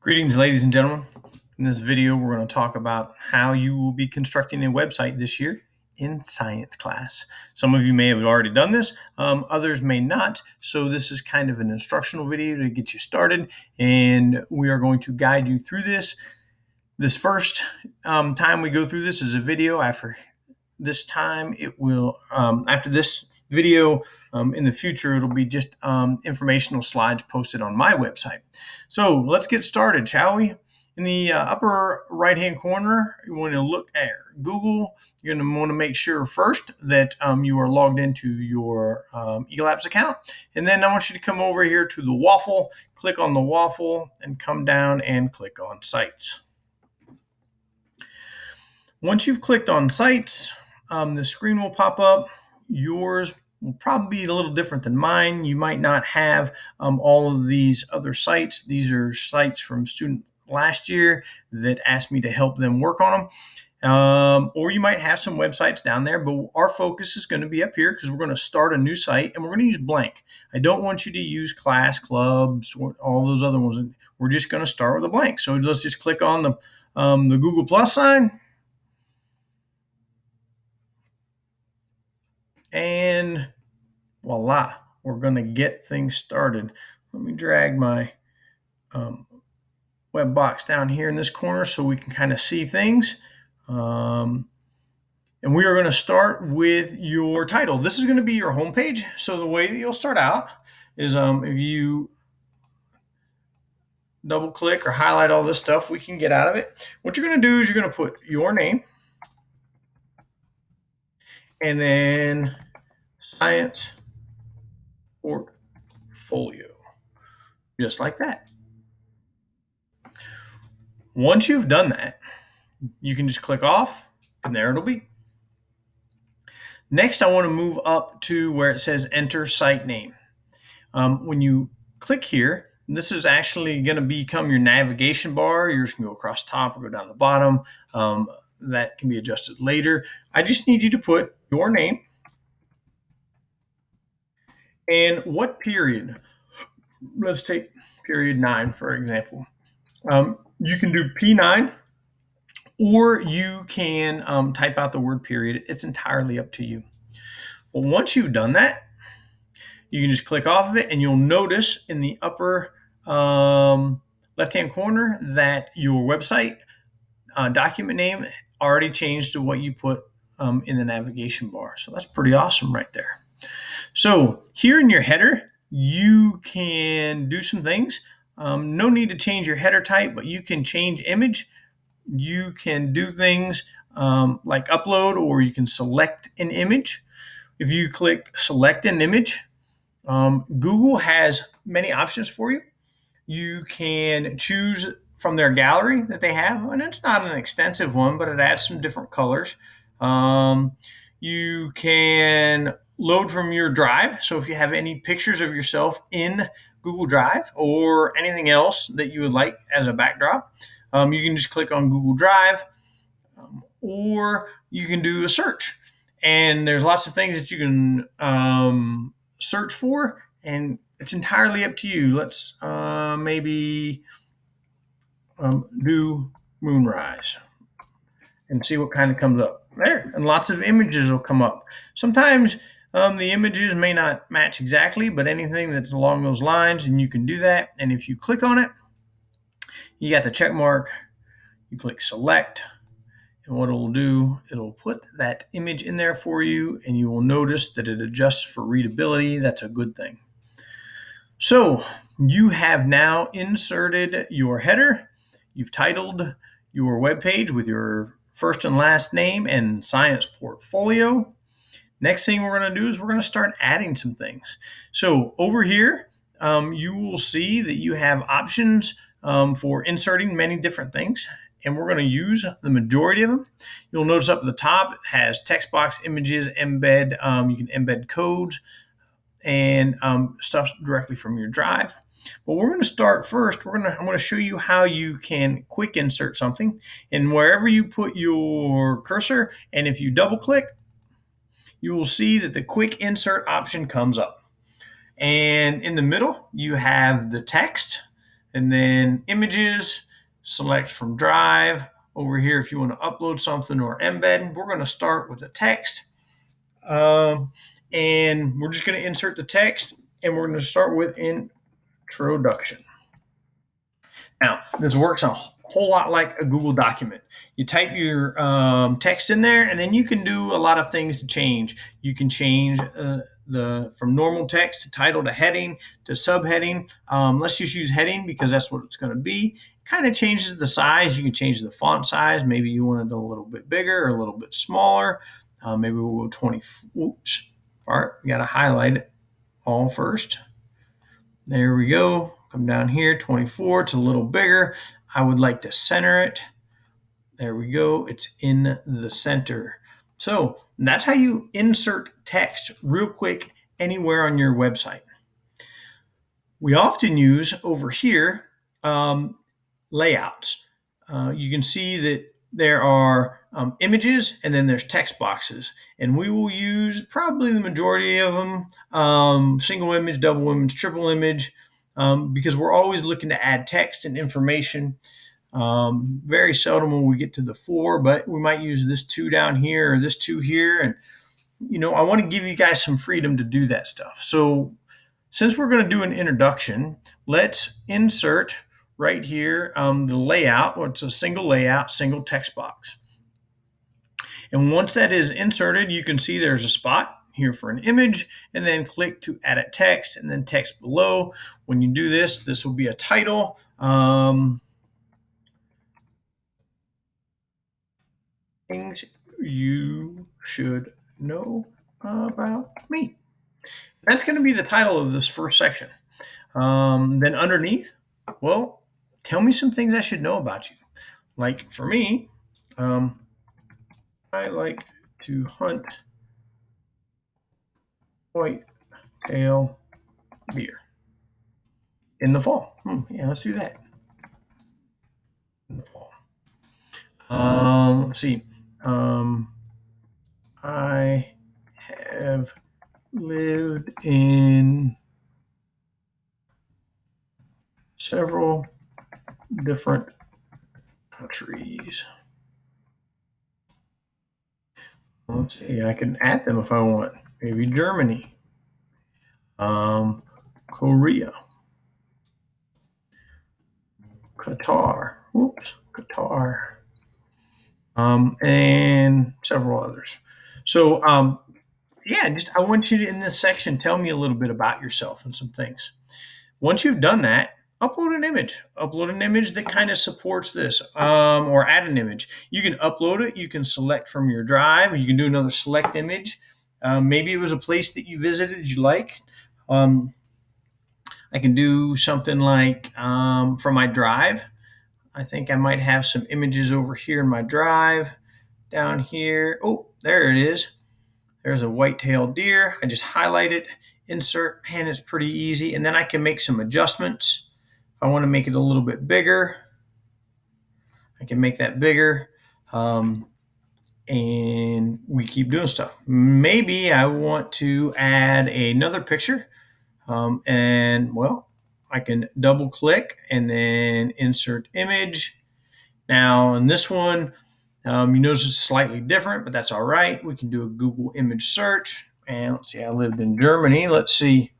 Greetings, ladies and gentlemen. In this video, we're going to talk about how you will be constructing a website this year in science class. Some of you may have already done this, others may not. So this is kind of an instructional video to get you started, and we are going to guide you through this. This first time we go through this is a video. After this time, it will, after this video, in the future, it'll be just informational slides posted on my website. So let's get started, shall we? In the upper right-hand corner, you want to look at Google. You're going to want to make sure first that you are logged into your Eagle Apps account. And then I want you to come over here to the waffle, click on the waffle, and come down and click on Sites. Once you've clicked on Sites, the screen will pop up. Yours will probably be a little different than mine. You might not have all of these other sites. These are sites from students last year that asked me to help them work on them. Or you might have some websites down there, but our focus is going to be up here because we're going to start a new site and we're going to use blank. I don't want you to use class, clubs, or all those other ones. We're just going to start with a blank. So let's just click on the Google plus sign. And voila, we're going to get things started. Let me drag my web box down here in this corner so we can kind of see things. And we are going to start with your title. This is going to be your home page. So the way that you'll start out is if you double click or highlight all this stuff, we can get out of it. What you're going to do is you're going to put your name and then science portfolio, just like that. Once you've done that, you can just click off and there it'll be. Next, I want to move up to where it says enter site name. When you click here, this is actually going to become your navigation bar. Yours can go across top or go down the bottom. That can be adjusted later. I just need you to put your name and what period. Let's take period 9, for example. You can do P9 or you can type out the word period. It's entirely up to you. But once you've done that, you can just click off of it and you'll notice in the upper left-hand corner that your website document name already changed to what you put in the navigation bar. So that's pretty awesome right there. So here in your header, you can do some things. No need to change your header type, but you can change image. You can do things like upload, or you can select an image. If you click select an image, Google has many options for you. You can choose from their gallery that they have, and it's not an extensive one, but it adds some different colors. You can load from your drive. So if you have any pictures of yourself in Google Drive or anything else that you would like as a backdrop, you can just click on Google Drive, or you can do a search. And there's lots of things that you can search for, and it's entirely up to you. Let's maybe do moonrise and see what kind of comes up there. And lots of images will come up. Sometimes the images may not match exactly, but anything that's along those lines, and you can do that. And if you click on it, you got the check mark, you click select, and what it'll do, it'll put that image in there for you, and you will notice that it adjusts for readability. That's a good thing. So you have now inserted your header. You've titled your web page with your first and last name and science portfolio. Next thing we're going to do is we're going to start adding some things. So over here, you will see that you have options for inserting many different things, and we're going to use the majority of them. You'll notice up at the top it has text box, images, embed. You can embed codes and stuff directly from your drive. But we're going to start first. I'm going to show you how you can quick insert something, and wherever you put your cursor, and if you double click, you will see that the quick insert option comes up. And in the middle, you have the text. and then images, select from Drive. Over here, if you want to upload something or embed, we're going to start with the text. And we're just going to insert the text, and we're going to start with introduction. Now, this works a whole lot like a Google document. You type your text in there, and then you can do a lot of things to change. You can change from normal text to title to heading to subheading. Let's just use heading because that's what it's going to be. Kind of changes the size. You can change the font size. Maybe you want it a little bit bigger or a little bit smaller. Maybe we'll go 20. Oops. All right, we got to highlight it all first. There we go. Come down here, 24. It's a little bigger. I would like to center it. There we go. It's in the center. So that's how you insert text real quick anywhere on your website. We often use over here layouts. You can see that there are images and then there's text boxes, and we will use probably the majority of them, single image, double image, triple image, because we're always looking to add text and information. Very seldom will we get to the 4, but we might use this 2 down here or this 2 here. And, I want to give you guys some freedom to do that stuff. So since we're going to do an introduction, let's insert right here the layout. It's a single layout, single text box. And once that is inserted, you can see there's a spot here for an image, and then click to edit text and then text below. When you do this, this will be a title. Things you should know about me. That's going to be the title of this first section. Then underneath, well, tell me some things I should know about you. Like for me, I like to hunt whitetail deer in the fall. Yeah, let's do that. In the fall. Let's see. I have lived in several different countries. Let's see, I can add them if I want. Maybe Germany, Korea, Qatar, and several others. So, yeah, I want you to, in this section, tell me a little bit about yourself and some things. Once you've done that, upload an image. Upload an image that kind of supports this, or add an image. You can upload it. You can select from your drive, or you can do another select image. Maybe it was a place that you visited you like. I can do something like from my drive. I think I might have some images over here in my drive. Down here, oh, there it is. There's a white-tailed deer. I just highlight it, insert, and it's pretty easy. And then I can make some adjustments. If I want to make it a little bit bigger, I can make that bigger. And we keep doing stuff. Maybe I want to add another picture. And well, I can double click and then insert image. Now in this one, you notice it's slightly different, but that's all right. We can do a Google image search. And let's see, I lived in Germany. Let's see.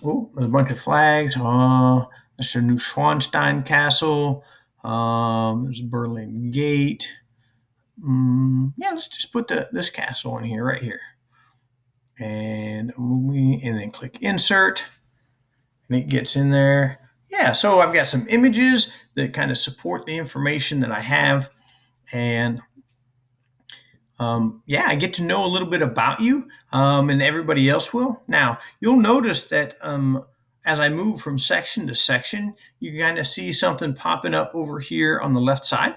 Oh, there's a bunch of flags. There's a Neuschwanstein Castle. There's Berlin Gate. Yeah, let's just put this castle in here, right here. And then click insert. And it gets in there. Yeah, so I've got some images that kind of support the information that I have. And yeah, I get to know a little bit about you, and everybody else will. Now, you'll notice that as I move from section to section, you can kind of see something popping up over here on the left side.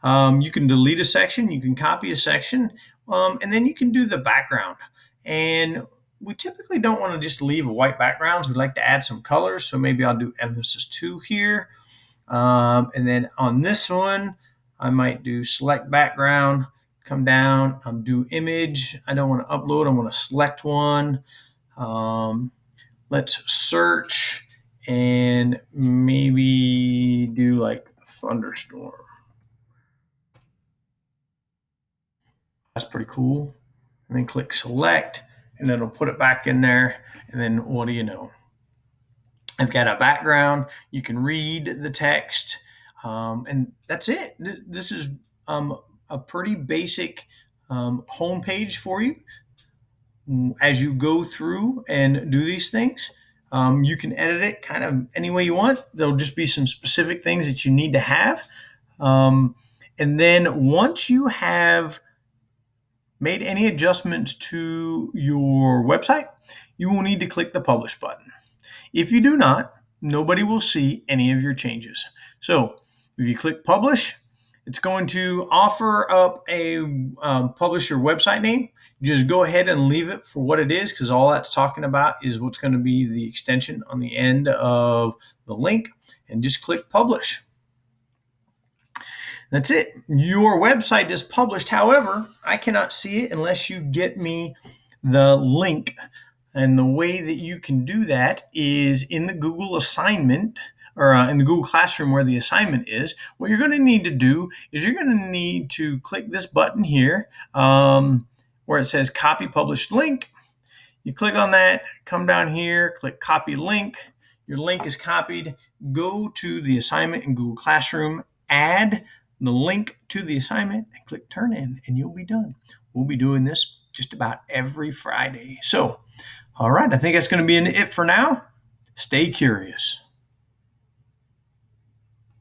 You can delete a section, you can copy a section, and then you can do the background. And we typically don't want to just leave a white background. So we'd like to add some colors. So maybe I'll do emphasis 2 here. And then on this one, I might do select background, come down, do image. I don't want to upload. I want to select one. Let's search. and maybe do like thunderstorm. That's pretty cool. And then click select, and it'll put it back in there. And then what do you know? I've got a background. You can read the text, and that's it. This is a pretty basic home page for you. As you go through and do these things, you can edit it kind of any way you want. There'll just be some specific things that you need to have. And then once you have made any adjustments to your website, you will need to click the publish button. If you do not, nobody will see any of your changes. So if you click publish, it's going to offer up a publish your website name. Just go ahead and leave it for what it is, because all that's talking about is what's going to be the extension on the end of the link, and just click publish. That's it. Your website is published. However, I cannot see it unless you get me the link. And the way that you can do that is in the Google assignment, or in the Google Classroom where the assignment is. What you're going to need to do is you're going to need to click this button here where it says copy published link. You click on that, come down here, click copy link. Your link is copied. Go to the assignment in Google Classroom, add the link to the assignment, and click turn in, and you'll be done. We'll be doing this just about every Friday. So, all right, I think that's going to be it for now. Stay curious.